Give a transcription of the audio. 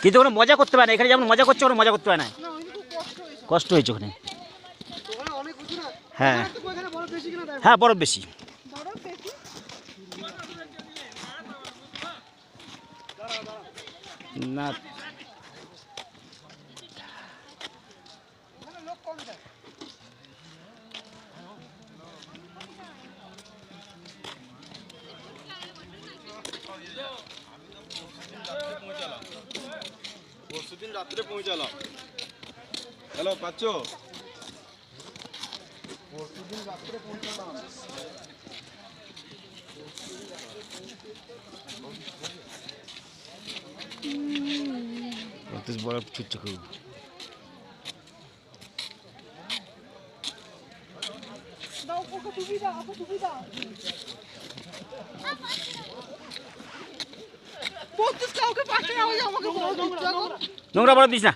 কিন্তু ওখানে মজা করতে পারে না, এখানে যেমন মজা করছে ওখানে মজা করতে পারে না, কষ্ট হয়েছে ওখানে। হ্যাঁ হ্যাঁ, বরফ বেশি। না পরশুদিন রাত্রে পৌঁছালাম। হ্যালো পাচ্ছ? পরশুদিন রাত্রে পৌঁছালাম। বরফ ছুটছে খুব। নোংরা বরফ দিস না।